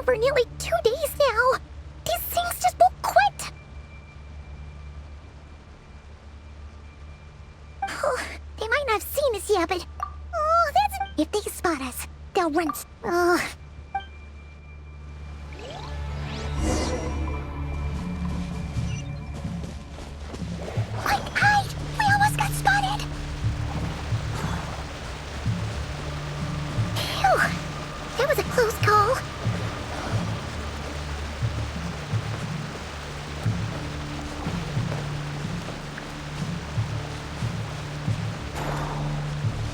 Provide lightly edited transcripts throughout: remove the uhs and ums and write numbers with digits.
around for nearly 2 days now. These things just won't quit. Oh, they might not have seen us yet, but... Oh, that's... If they spot us, they'll run... Oh... Quick, hide! We almost got spotted! Phew! That was a close call.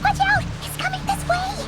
Watch out! He's coming this way!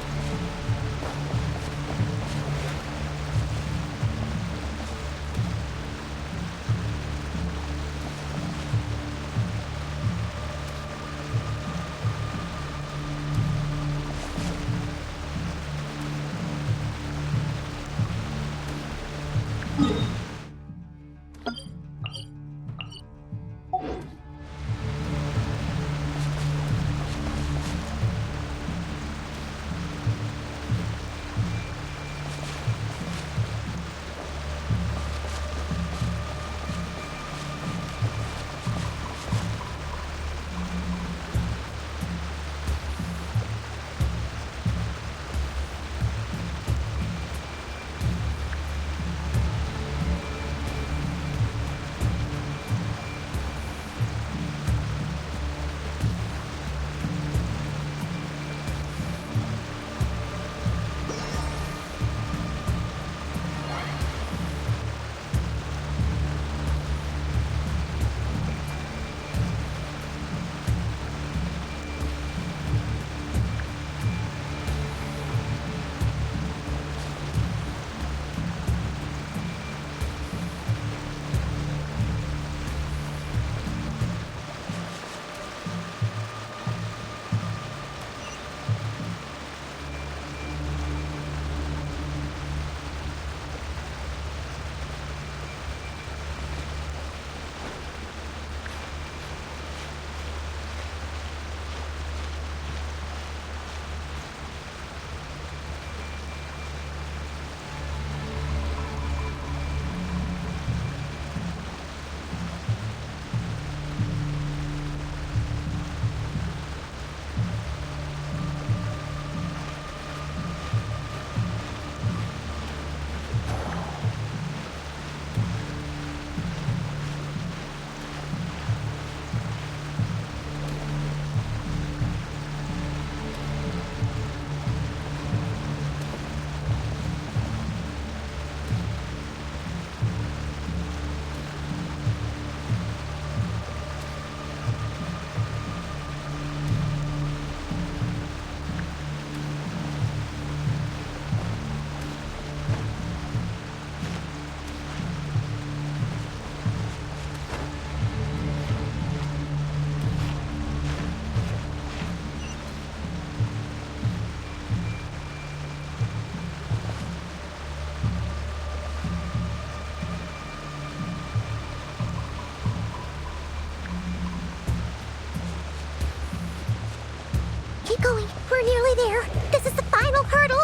Keep going. We're nearly there. This is the final hurdle.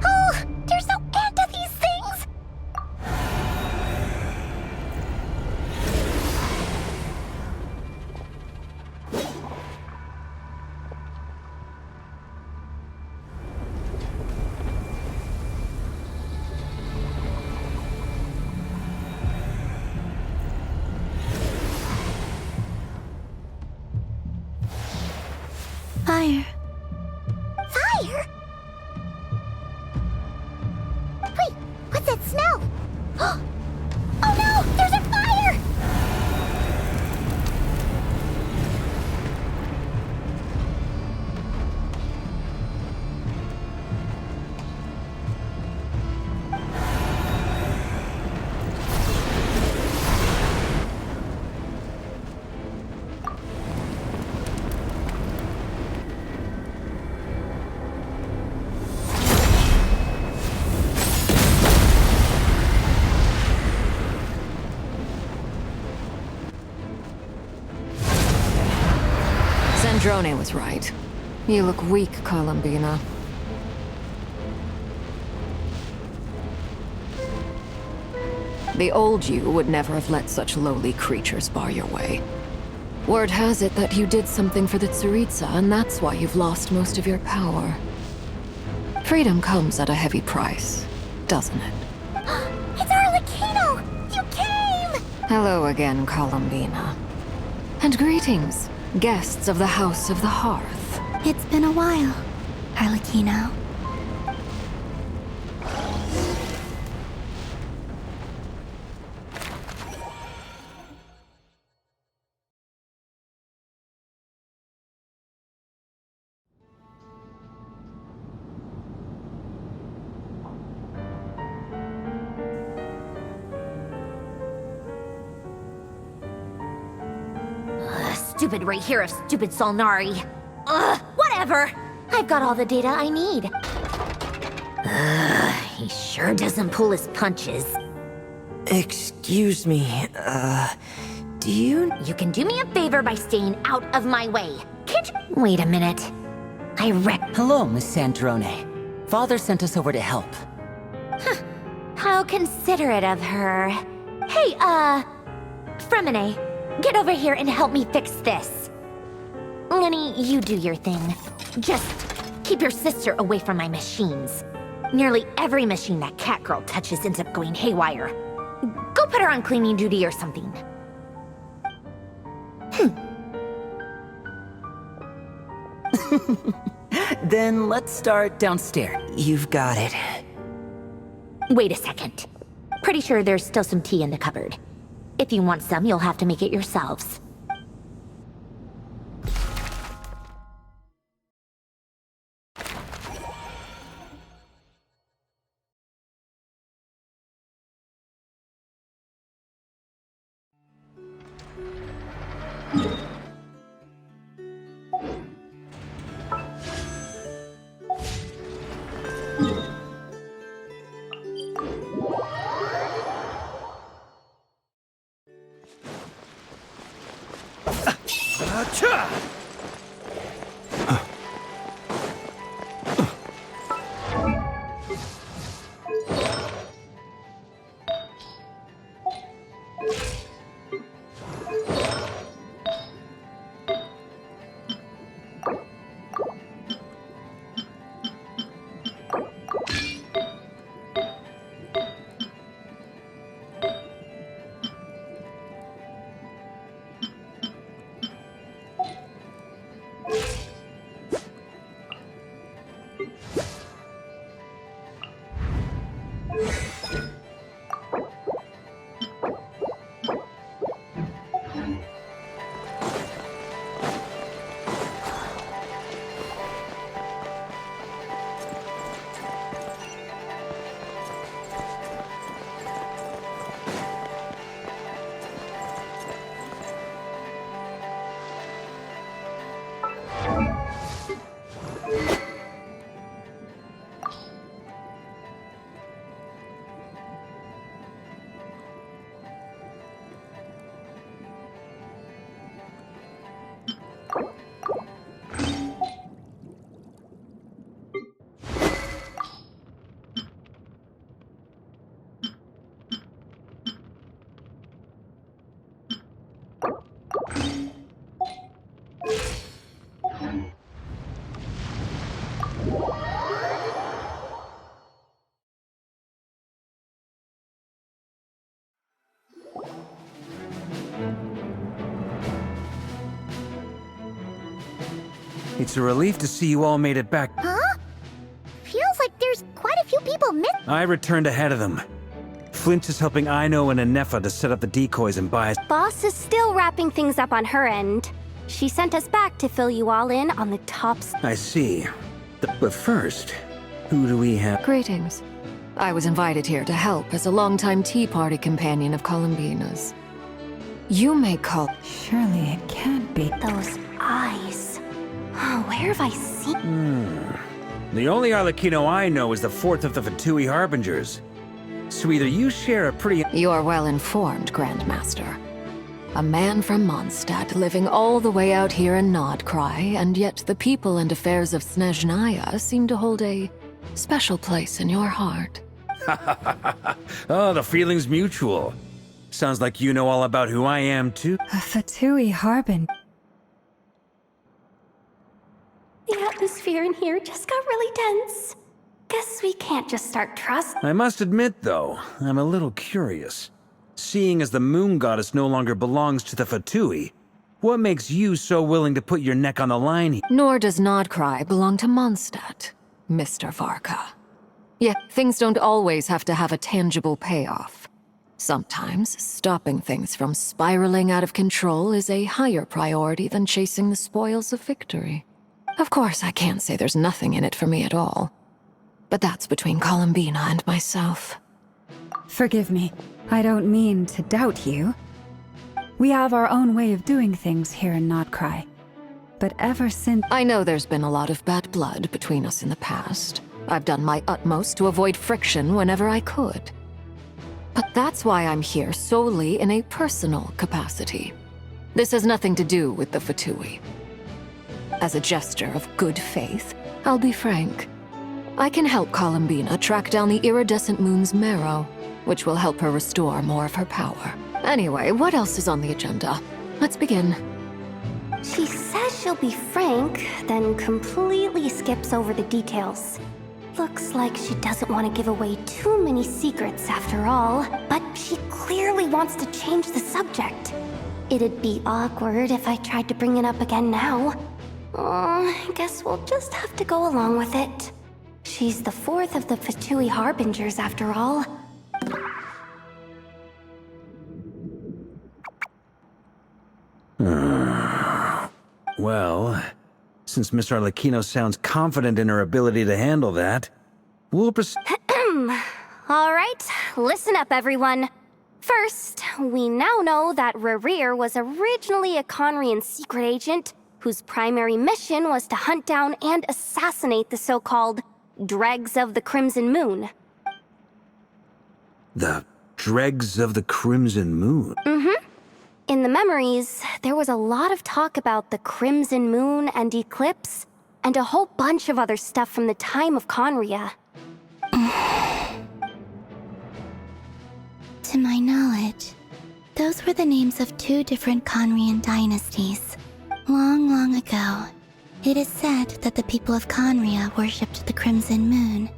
Oh, there's no end to these things. Fire. Fire? Wait, what's that smell? Oh no, there's a fire! Centrone was right. You look weak, Columbina. The old you would never have let such lowly creatures bar your way. Word has it that you did something for the Tsaritsa, and that's why you've lost most of your power. Freedom comes at a heavy price, doesn't it? It's Arlecchino! You came! Hello again, Columbina. And greetings, guests of the House of the Hearth. It's been a while, Arlecchino. Stupid right here of stupid Solnari. Ugh, whatever! I've got all the data I need. He sure doesn't pull his punches. Excuse me, do you... You can do me a favor by staying out of my way. Can't you... Wait a minute. Hello, Miss Centrone. Father sent us over to help. How considerate of her. Hey, Fremine, get over here and help me fix this. Lenny, you do your thing. Just keep your sister away from my machines. Nearly every machine that Catgirl touches ends up going haywire. Go put her on cleaning duty or something. Then let's start downstairs. You've got it. Wait a second. Pretty sure there's still some tea in the cupboard. If you want some, you'll have to make it yourselves. It's a relief to see you all made it back. Huh? Feels like there's quite a few people missing. I returned ahead of them. Flint is helping Aino and Anefa to set up the decoys and buy us. Boss is still wrapping things up on her end. She sent us back to fill you all in on the tops. I see. But first, who do we have? Greetings. I was invited here to help as a longtime Tea Party companion of Columbina's. You may call... Surely it can't be. Those eyes. Oh, where have I seen... The only Arlecchino I know is the fourth of the Fatui Harbingers. So either you share a pretty... You're well informed, Grandmaster. A man from Mondstadt living all the way out here in Nodcry, and yet the people and affairs of Snezhnaya seem to hold a special place in your heart. Oh, the feeling's mutual. Sounds like you know all about who I am, too. A Fatui Harbin. The atmosphere in here just got really tense. Guess we can't just start trust. I must admit, though, I'm a little curious. Seeing as the moon goddess no longer belongs to the Fatui, what makes you so willing to put your neck on the line here? Nor does Nodcry belong to Mondstadt, Mr. Varka. Yet things don't always have to have a tangible payoff. Sometimes, stopping things from spiraling out of control is a higher priority than chasing the spoils of victory. Of course, I can't say there's nothing in it for me at all. But that's between Columbina and myself. Forgive me. I don't mean to doubt you. We have our own way of doing things here in Nodcry. But ever since... I know there's been a lot of bad blood between us in the past. I've done my utmost to avoid friction whenever I could. But that's why I'm here solely in a personal capacity. This has nothing to do with the Fatui. As a gesture of good faith, I'll be frank. I can help Columbina track down the iridescent moon's marrow, which will help her restore more of her power. Anyway, what else is on the agenda? Let's begin. She says she'll be frank, then completely skips over the details. Looks like she doesn't want to give away too many secrets after all, but she clearly wants to change the subject. It'd be awkward if I tried to bring it up again now. I guess we'll just have to go along with it. She's the fourth of the Fatui Harbingers after all. Well, since Miss Arlecchino sounds confident in her ability to handle that, we'll proceed. All right, listen up, everyone. First, we now know that Rerir was originally a Conrian secret agent whose primary mission was to hunt down and assassinate the so-called Dregs of the Crimson Moon. The Dregs of the Crimson Moon? In the memories, there was a lot of talk about the Crimson Moon and Eclipse, and a whole bunch of other stuff from the time of Conria. To my knowledge, those were the names of two different Conrian dynasties. Long, long ago, it is said that the people of Conria worshipped the Crimson Moon,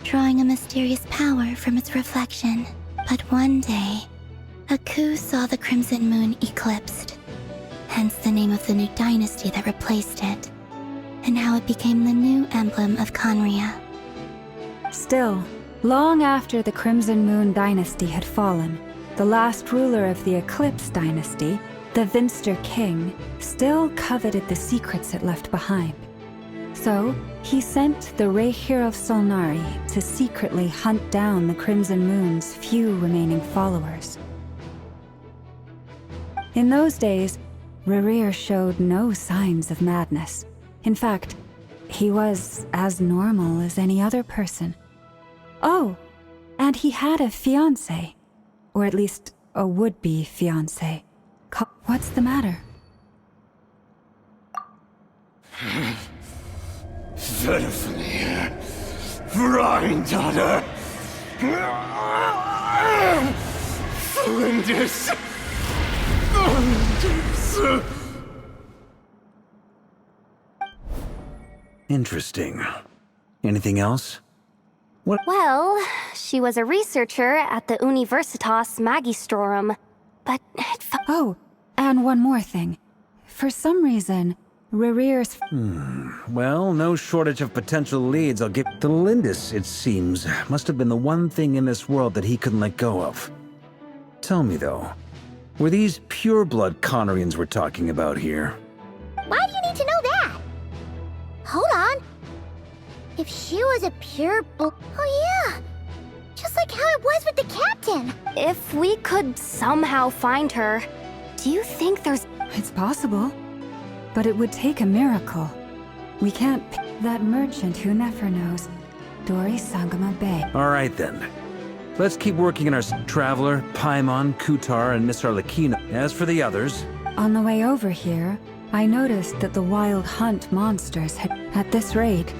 drawing a mysterious power from its reflection. But one day, a coup saw the Crimson Moon eclipsed, hence the name of the new dynasty that replaced it, and how it became the new emblem of Conria. Still, long after the Crimson Moon dynasty had fallen, the last ruler of the Eclipse dynasty, the Vinster King, still coveted the secrets it left behind. So, he sent the Rehir of Solnari to secretly hunt down the Crimson Moon's few remaining followers. In those days, Rerir showed no signs of madness. In fact, he was as normal as any other person. Oh, and he had a fiancé. Or at least, a would-be fiancé. What's the matter? Verfnir, Vrindaughter, Flinders. Interesting. Anything else? What? Well, she was a researcher at the Universitas Magistrorum, but Oh, and one more thing. For some reason, Rerir's... Well, no shortage of potential leads I'll give to Lindis, it seems. Must have been the one thing in this world that he couldn't let go of. Tell me, though, were these pure-blood Conrians we're talking about here? Why do you need to know that? Hold on. If she was a oh yeah! Just like how it was with the captain! if we could somehow find her, do you think there's... It's possible. But it would take a miracle. We can't pick that merchant who Nefer knows. Dori Sangama Bay. All right, then. Let's keep working on our Traveler, Paimon, Kutar, and Miss Arlecchino. As for the others... On the way over here, I noticed that the Wild Hunt monsters had... At this rate,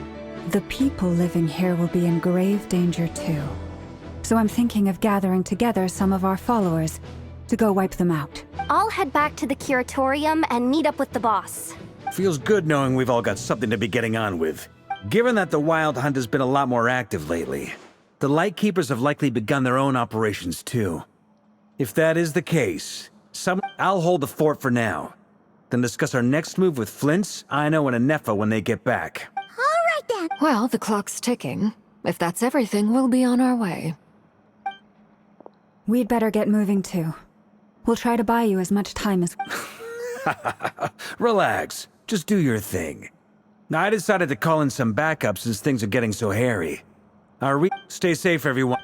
the people living here will be in grave danger too. So I'm thinking of gathering together some of our followers to go wipe them out. I'll head back to the Curatorium and meet up with the boss. Feels good knowing we've all got something to be getting on with. Given that the Wild Hunt has been a lot more active lately, the Lightkeepers have likely begun their own operations too. If that is the case, I'll hold the fort for now. Then discuss our next move with Flints, Ino, and Anefa when they get back. All right then. Well, the clock's ticking. If that's everything, we'll be on our way. We'd better get moving too. We'll try to buy you as much time as... Relax. Just do your thing. I decided to call in some backup since things are getting so hairy. Stay safe, everyone.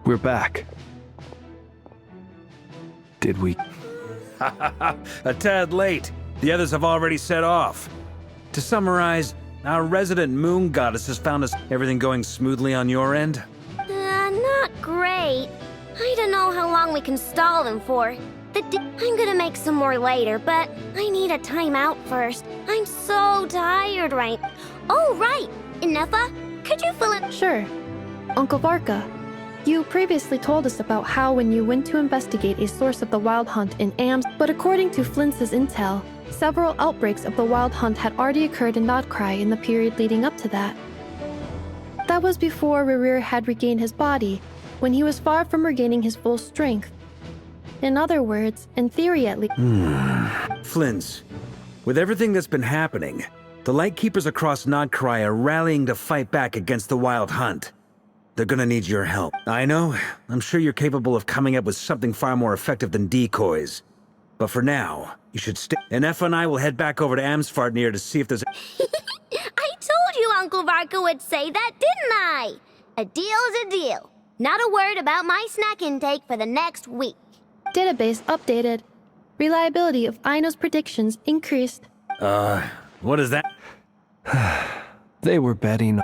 We're back. Did we? A tad late. The others have already set off. To summarize, our resident moon goddess has found us. Everything going smoothly on your end? Not great. I don't know how long we can stall them for. I'm gonna make some more later, but I need a timeout first. I'm so tired right. Oh, right. Inefa, could you fill in? Sure. Uncle Varka, you previously told us about how when you went to investigate a source of the Wild Hunt in Ams, but according to Flintz's intel, several outbreaks of the Wild Hunt had already occurred in Nodcry in the period leading up to that. That was before Rerir had regained his body, when he was far from regaining his full strength. In other words, in theory at least. Flints, with everything that's been happening, the Lightkeepers across Nodcry are rallying to fight back against the Wild Hunt. They're gonna need your help. I know, I'm sure you're capable of coming up with something far more effective than decoys. But for now, you should stay. Anefa and I will head back over to Amsfartnir to see if there's I told you Uncle Varka would say that, didn't I? A deal's a deal. Not a word about my snack intake for the next week. Database updated. Reliability of Ino's predictions increased. what is that? They were betting.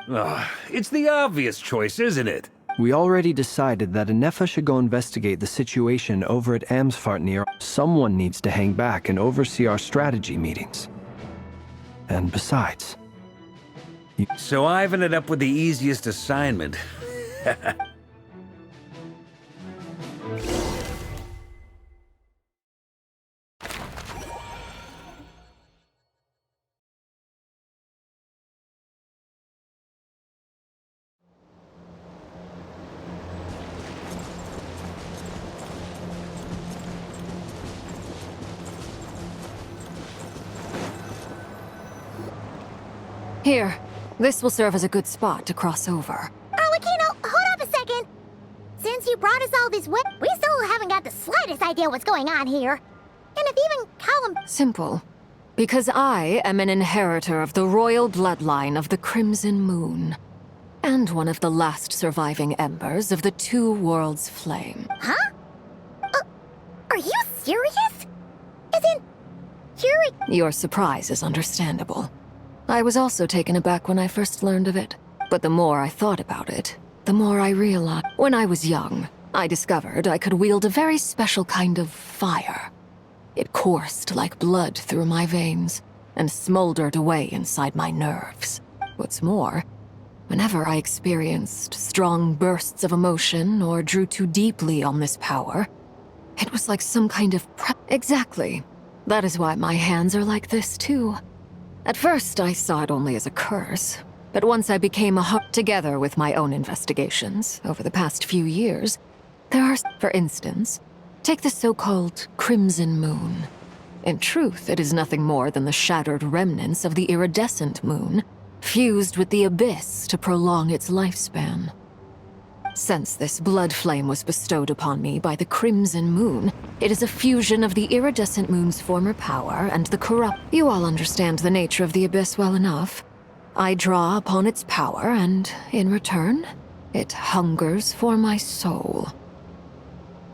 It's the obvious choice, isn't it? We already decided that Anefa should go investigate the situation over at Amsfartnir. Someone needs to hang back and oversee our strategy meetings. And besides... So I've ended up with the easiest assignment. Here, this will serve as a good spot to cross over. Arlecchino, hold up a second. Since you brought us all this way, we still haven't got the slightest idea what's going on here. And if even Callum... Simple. Because I am an inheritor of the royal bloodline of the Crimson Moon. And one of the last surviving embers of the Two Worlds Flame. Huh? Are you serious? As in, Your surprise is understandable. I was also taken aback when I first learned of it. But the more I thought about it, the more I realized. When I was young, I discovered I could wield a very special kind of fire. It coursed like blood through my veins, and smoldered away inside my nerves. What's more, whenever I experienced strong bursts of emotion or drew too deeply on this power, it was like some kind of Exactly. That is why my hands are like this too. At first, I saw it only as a curse, but once I became together with my own investigations over the past few years, there are, for instance, take the so-called Crimson Moon. In truth, it is nothing more than the shattered remnants of the iridescent moon, fused with the abyss to prolong its lifespan. Since this blood flame was bestowed upon me by the Crimson Moon, it is a fusion of the iridescent moon's former power and the corrupt... You all understand the nature of the abyss well enough. I draw upon its power, and in return, it hungers for my soul.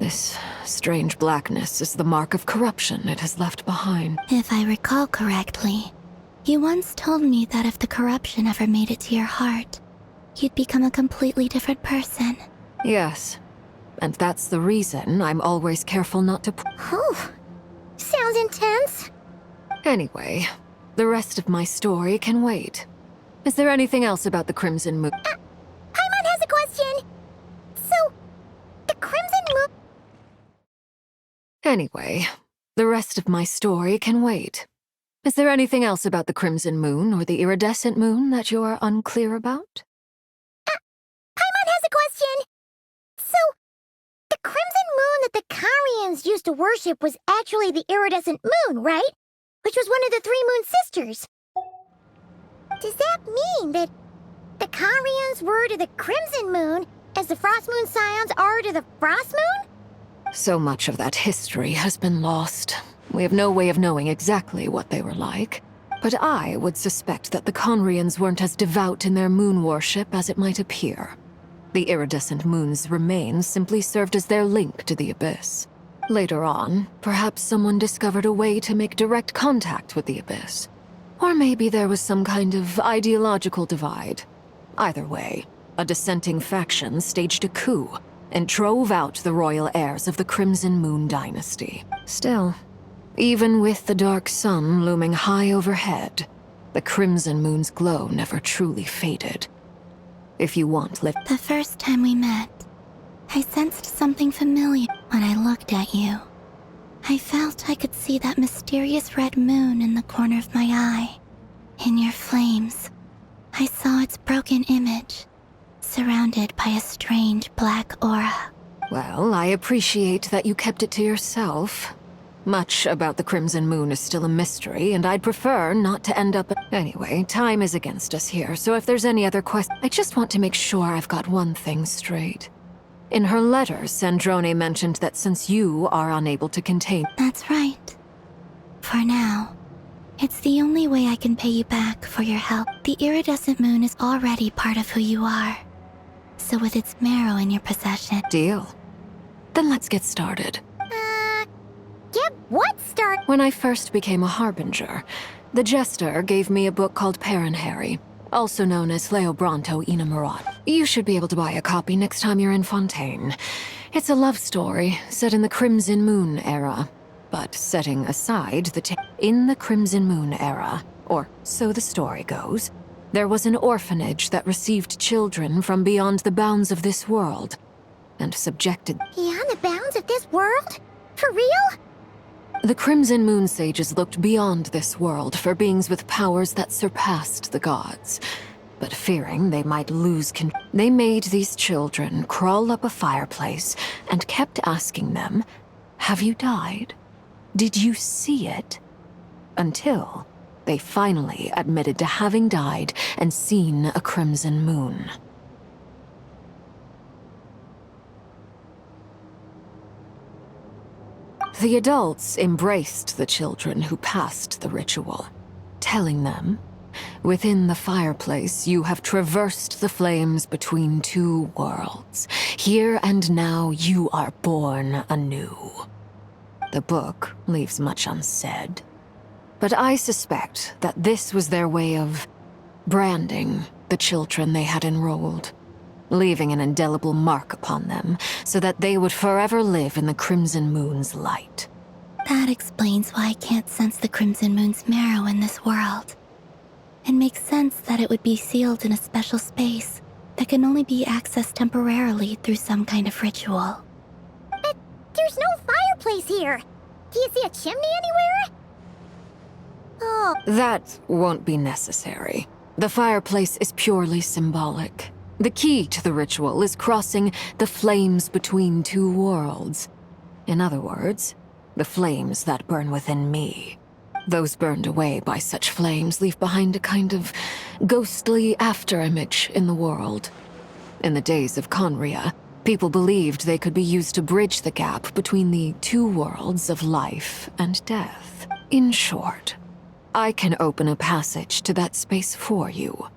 This strange blackness is the mark of corruption it has left behind. If I recall correctly, you once told me that if the corruption ever made it to your heart, you'd become a completely different person. Yes. And that's the reason I'm always careful not to Whew. Sounds intense. Anyway, the rest of my story can wait. Is there anything else about the Crimson Moon? Paimon has a question. So, the Crimson Moon... Anyway, the rest of my story can wait. Is there anything else about the Crimson Moon or the Iridescent Moon that you're unclear about? Paimon has a question. So, the Crimson Moon that the Karians used to worship was actually the Iridescent Moon, right? Which was one of the three Moon Sisters. Does that mean that the Karians were to the Crimson Moon as the Frost Moon Scions are to the Frost Moon? So much of that history has been lost. We have no way of knowing exactly what they were like. But I would suspect that the Conrians weren't as devout in their moon worship as it might appear. The iridescent moon's remains simply served as their link to the Abyss. Later on, perhaps someone discovered a way to make direct contact with the Abyss. Or maybe there was some kind of ideological divide. Either way, a dissenting faction staged a coup and drove out the royal heirs of the Crimson Moon dynasty. Still, even with the dark sun looming high overhead, the Crimson Moon's glow never truly faded. If you want live- The first time we met, I sensed something familiar when I looked at you. I felt I could see that mysterious red moon in the corner of my eye. In your flames, I saw its broken image, surrounded by a strange black aura. Well, I appreciate that you kept it to yourself. Much about the Crimson Moon is still a mystery, and I'd prefer not to end up... Anyway, time is against us here, so if there's any other questions... I just want to make sure I've got one thing straight. In her letter, Sandrone mentioned that since you are unable to contain... That's right. For now, it's the only way I can pay you back for your help. The iridescent moon is already part of who you are. So with its marrow in your possession... Deal. Then let's get started. Get what start? When I first became a Harbinger, the Jester gave me a book called Paranhary, also known as Leobranto Inamorat. You should be able to buy a copy next time you're in Fontaine. It's a love story set in the Crimson Moon era, but setting aside the in the Crimson Moon era, or so the story goes, there was an orphanage that received children from beyond the bounds of this world, and subjected... Beyond the bounds of this world? For real? The Crimson Moon Sages looked beyond this world for beings with powers that surpassed the gods. But fearing they might lose control, they made these children crawl up a fireplace and kept asking them, "Have you died? Did you see it?" Until they finally admitted to having died and seen a crimson moon. The adults embraced the children who passed the ritual, telling them, "Within the fireplace, you have traversed the flames between two worlds. Here and now, you are born anew." The book leaves much unsaid, but I suspect that this was their way of branding the children they had enrolled, leaving an indelible mark upon them so that they would forever live in the Crimson Moon's light. That explains why I can't sense the Crimson Moon's marrow in this world. It makes sense that it would be sealed in a special space that can only be accessed temporarily through some kind of ritual. But there's no fireplace here. Do you see a chimney anywhere? Oh. That won't be necessary. The fireplace is purely symbolic. The key to the ritual is crossing the flames between two worlds. In other words, the flames that burn within me. Those burned away by such flames leave behind a kind of ghostly afterimage in the world. In the days of Conria, people believed they could be used to bridge the gap between the two worlds of life and death. In short, I can open a passage to that space for you.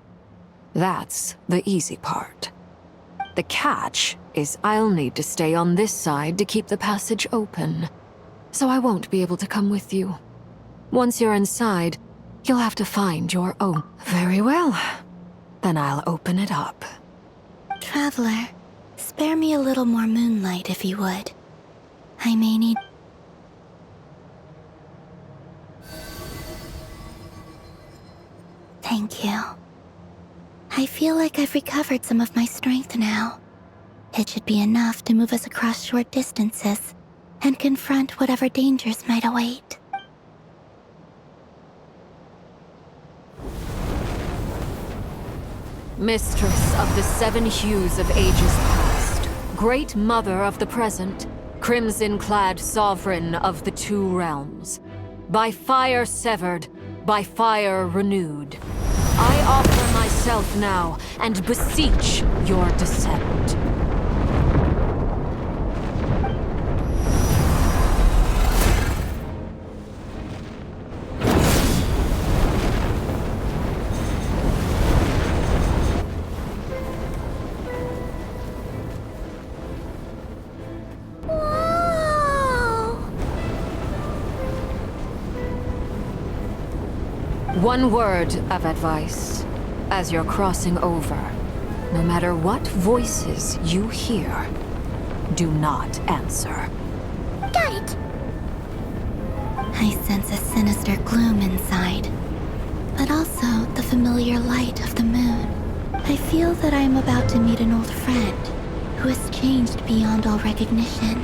That's the easy part. The catch is I'll need to stay on this side to keep the passage open. So I won't be able to come with you. Once you're inside, you'll have to find your own. Very well. Then I'll open it up. Traveler, spare me a little more moonlight if you would. I may need... Thank you. I feel like I've recovered some of my strength now. It should be enough to move us across short distances and confront whatever dangers might await. Mistress of the seven hues of ages past, great mother of the present, crimson-clad sovereign of the two realms, by fire severed, by fire renewed, I offer myself now and beseech your descent. One word of advice. As you're crossing over, no matter what voices you hear, do not answer. Got it! I sense a sinister gloom inside, but also the familiar light of the moon. I feel that I am about to meet an old friend who has changed beyond all recognition.